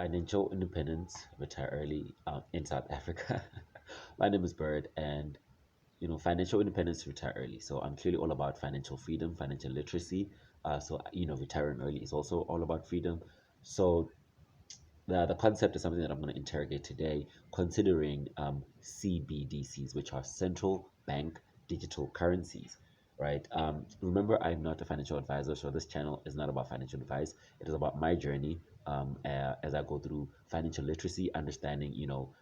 Financial independence, retire early in South Africa. My name is Bird, and financial independence, retire early. So I'm clearly all about financial freedom, financial literacy. Retiring early is also all about freedom. So the concept is something that I'm going to interrogate today, considering CBDCs, which are central bank digital currencies. Right. Remember, I'm not a financial advisor, so this channel is not about financial advice. It is about my journey as I go through financial literacy, understanding,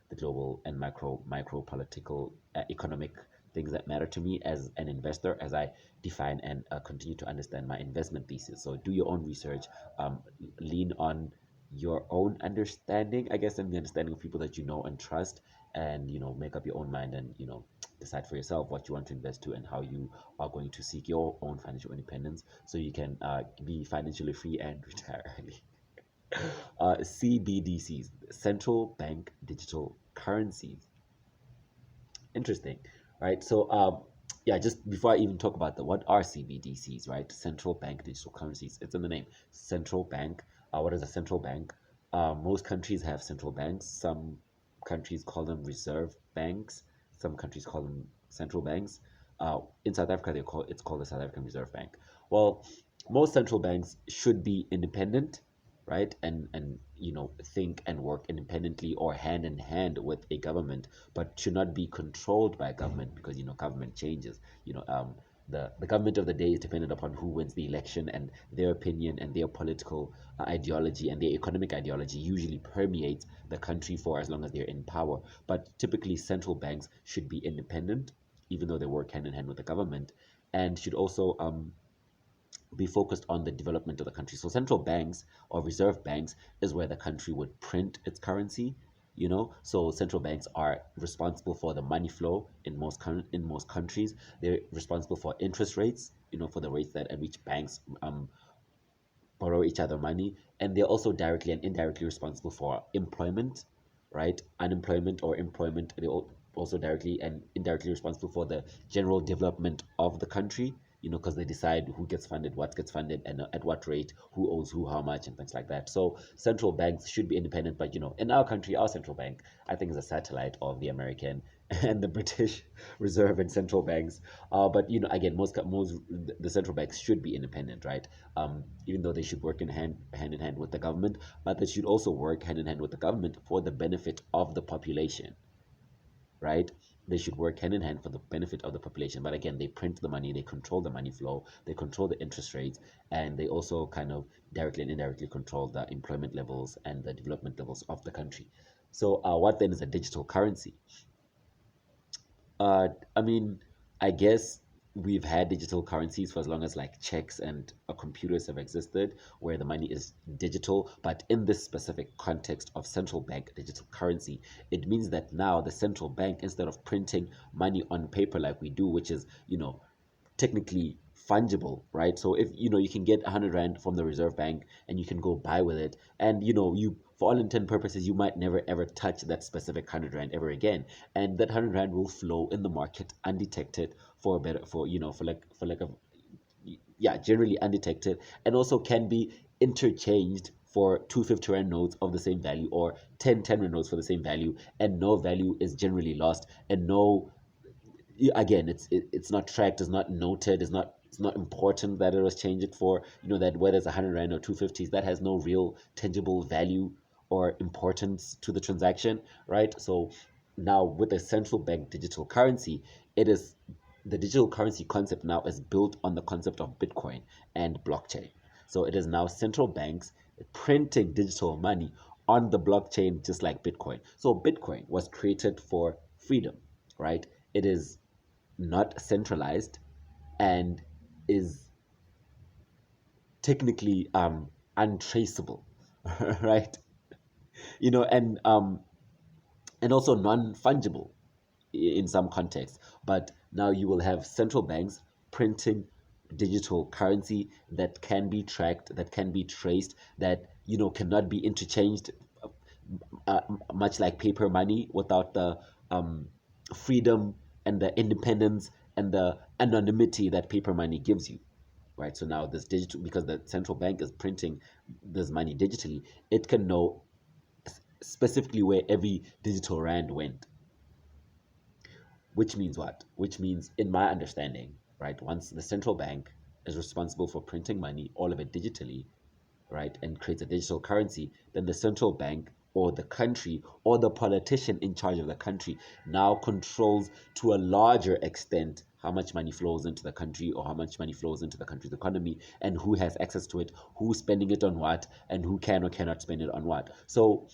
the global and micro political, economic things that matter to me as an investor, as I define and continue to understand my investment thesis. So do your own research, lean on your own understanding, I guess, and the understanding of people that you know and trust, and make up your own mind and decide for yourself what you want to invest to and how you are going to seek your own financial independence so you can be financially free and retire early. CBDCs, central bank digital currencies. Interesting, right? So, yeah, just before I even talk about what are CBDCs, right? Central bank digital currencies. It's in the name. Central bank. What is a central bank? Most countries have central banks. Some countries call them reserve banks. Some countries call them central banks. In South Africa, it's called the South African Reserve Bank. Well, most central banks should be independent, right? And think and work independently or hand in hand with a government, but should not be controlled by government, because government changes. The government of the day is dependent upon who wins the election, and their opinion and their political ideology and their economic ideology usually permeates the country for as long as they're in power. But typically central banks should be independent, even though they work hand in hand with the government, and should also be focused on the development of the country. So central banks or reserve banks is where the country would print its currency. So central banks are responsible for the money flow in most countries. They're responsible for interest rates, for the rates that at which banks borrow each other money, and they're also directly and indirectly responsible for employment, right? Unemployment or employment. They're also directly and indirectly responsible for the general development of the country, because they decide who gets funded, what gets funded, and at what rate, who owes who how much, and things like that. So central banks should be independent, but in our country, our central bank, I think, is a satellite of the American and the British Reserve and central banks. But again, most the central banks should be independent, right? Even though they should work hand in hand with the government, but they should also work hand in hand with the government for the benefit of the population, right? They should work hand in hand for the benefit of the population. But again, they print the money, they control the money flow, they control the interest rates, and they also kind of directly and indirectly control the employment levels and the development levels of the country. So, what then is a digital currency? I mean, I guess we've had digital currencies for as long as like checks and computers have existed, where the money is digital. But in this specific context of central bank digital currency, it means that now the central bank, instead of printing money on paper like we do, which is, technically fungible, right? So if you can get 100 rand from the Reserve Bank and you can go buy with it, and you for all intent purposes you might never ever touch that specific 100 rand ever again, and that 100 rand will flow in the market undetected for a better for for like a yeah, generally undetected, and also can be interchanged for 250 rand notes of the same value, or 10 rand notes for the same value, and no value is generally lost, and no, again, it's not tracked, it's not noted, it's not important that it was changed for, that whether it's 100 rand or 250s, that has no real tangible value or importance to the transaction, right? So now with the central bank digital currency, it is the digital currency concept now is built on the concept of Bitcoin and blockchain. So it is now central banks printing digital money on the blockchain, just like Bitcoin. So Bitcoin was created for freedom, right? It is not centralized and is technically untraceable, right? you know and um and also non-fungible in some contexts. But now you will have central banks printing digital currency that can be tracked, that can be traced, that cannot be interchanged, uh, much like paper money, without the freedom and the independence and the anonymity that paper money gives you, right? So now this digital, because the central bank is printing this money digitally, it can know specifically where every digital rand went. Which means what? Which means, in my understanding, right, once the central bank is responsible for printing money, all of it digitally, right, and creates a digital currency, then the central bank or the country or the politician in charge of the country now controls to a larger extent how much money flows into the country or how much money flows into the country's economy and who has access to it, who's spending it on what, and who can or cannot spend it on what. So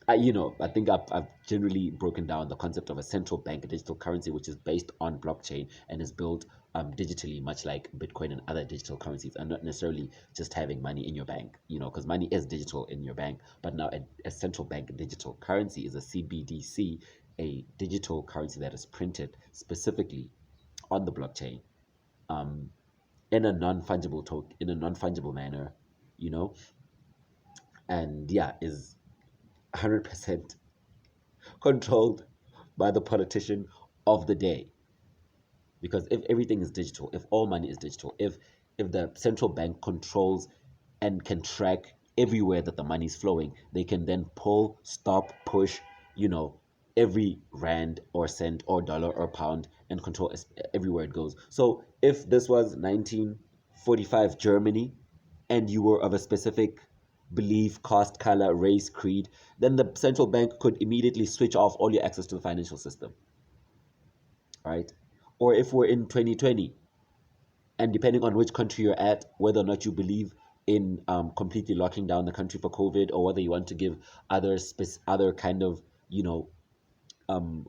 I think I've generally broken down the concept of a central bank digital currency, which is based on blockchain and is built digitally, much like Bitcoin and other digital currencies, and not necessarily just having money in your bank, because money is digital in your bank. But now a central bank digital currency is a CBDC, a digital currency that is printed specifically on the blockchain, um, in a non-fungible in a non-fungible manner, you know, and yeah, is 100% controlled by the politician of the day. Because if everything is digital, if all money is digital, if the central bank controls and can track everywhere that the money is flowing, they can then pull, stop, push, you know, every rand or cent or dollar or pound and control everywhere it goes. So if this was 1945 Germany and you were of a specific belief, caste, color, race, creed, then the central bank could immediately switch off all your access to the financial system, right? Or if we're in 2020, and depending on which country you're at, whether or not you believe in completely locking down the country for COVID, or whether you want to give other kind of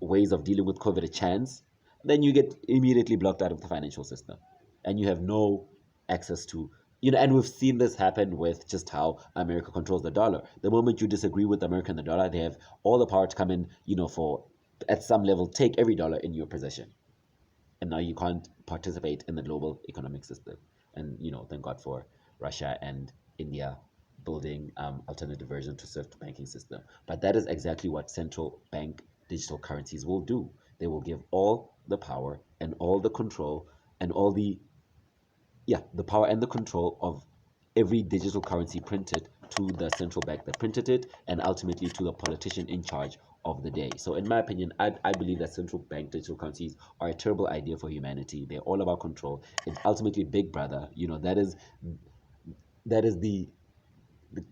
ways of dealing with COVID a chance, then you get immediately blocked out of the financial system, and you have no access to. And we've seen this happen with just how America controls the dollar. The moment you disagree with America and the dollar, they have all the power to come in, for at some level take every dollar in your possession, and now you can't participate in the global economic system. And thank God for Russia and India building alternative version to SWIFT banking system. But that is exactly what central bank digital currencies will do. They will give all the power and all the control and all the power and the control of every digital currency printed to the central bank that printed it, and ultimately to the politician in charge of the day. So, in my opinion, I believe that central bank digital currencies are a terrible idea for humanity. They're all about control. It's ultimately Big Brother. That is the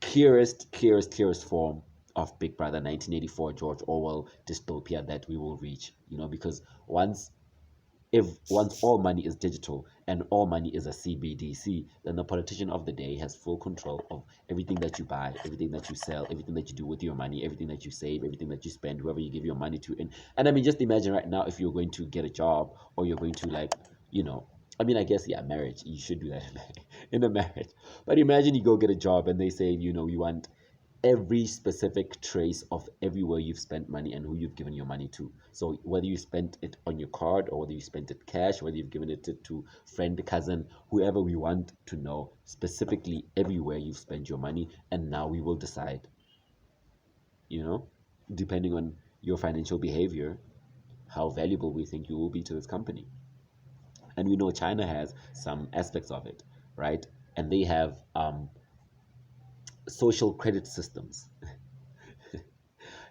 clearest form of Big Brother 1984 George Orwell dystopia that we will reach. Because once all money is digital and all money is a CBDC, then the politician of the day has full control of everything that you buy, everything that you sell, everything that you do with your money, everything that you save, everything that you spend, whoever you give your money to. And I mean, just imagine right now if you're going to get a job, or you're going to, like, I mean, I guess, yeah, marriage, you should do that in a marriage. But imagine you go get a job and they say, you want every specific trace of everywhere you've spent money and who you've given your money to. So whether you spent it on your card, or whether you spent it cash, whether you've given it to friend, cousin, whoever, we want to know specifically everywhere you've spent your money. And now we will decide, you know, depending on your financial behavior, how valuable we think you will be to this company. And we know China has some aspects of it, right? And they have social credit systems.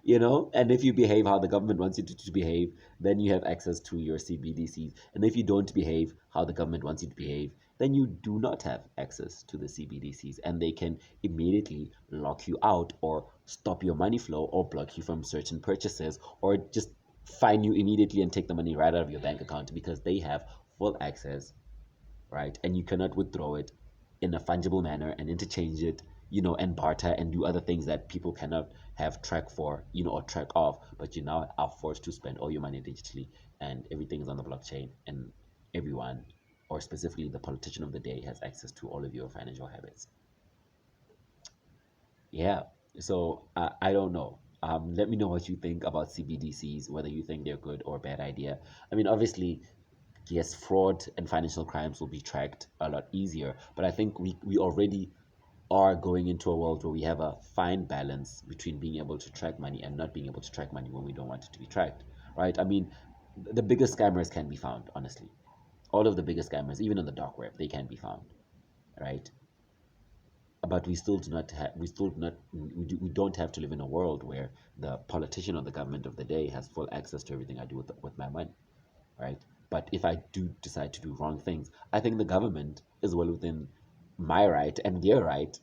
And if you behave how the government wants you to behave, then you have access to your CBDCs. And if you don't behave how the government wants you to behave, then you do not have access to the CBDCs, and they can immediately lock you out, or stop your money flow, or block you from certain purchases, or just fine you immediately and take the money right out of your bank account, because they have full access, right? And you cannot withdraw it in a fungible manner and interchange it, and barter and do other things that people cannot have track for, or track of. But you now are forced to spend all your money digitally, and everything is on the blockchain, and everyone, or specifically the politician of the day, has access to all of your financial habits. Yeah. So I don't know. Let me know what you think about CBDCs, whether you think they're good or bad idea. I mean, obviously, yes, fraud and financial crimes will be tracked a lot easier. But I think we already are going into a world where we have a fine balance between being able to track money and not being able to track money when we don't want it to be tracked, right? I mean, the biggest scammers can be found, honestly. All of the biggest scammers, even on the dark web, they can be found, right? but we don't have to live in a world where the politician or the government of the day has full access to everything I do with my money, right? But if I do decide to do wrong things, I think the government is well within my right and their right.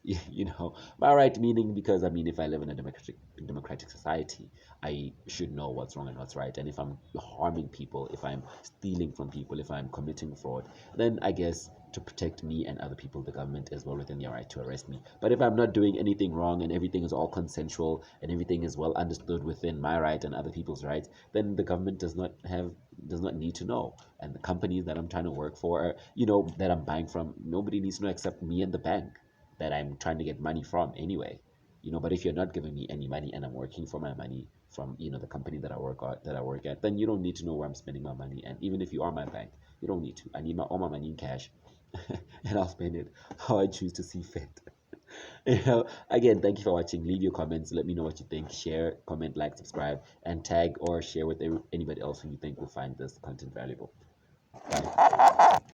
My right meaning, because I mean, if I live in a democratic society, I should know what's wrong and what's right. And if I'm harming people, if I'm stealing from people, if I'm committing fraud, then I guess to protect me and other people, the government is well within their right to arrest me. But if I'm not doing anything wrong and everything is all consensual and everything is well understood within my right and other people's rights, then the government does not need to know. And the companies that I'm trying to work for, that I'm buying from, nobody needs to know except me and the bank that I'm trying to get money from anyway. But if you're not giving me any money and I'm working for my money from, the company that I work at, then you don't need to know where I'm spending my money. And even if you are my bank, you don't need to. I need all my money in cash, and I'll spend it how I choose to see fit. Again, thank you for watching. Leave your comments. Let me know what you think. Share, comment, like, subscribe, and tag or share with anybody else who you think will find this content valuable. Bye.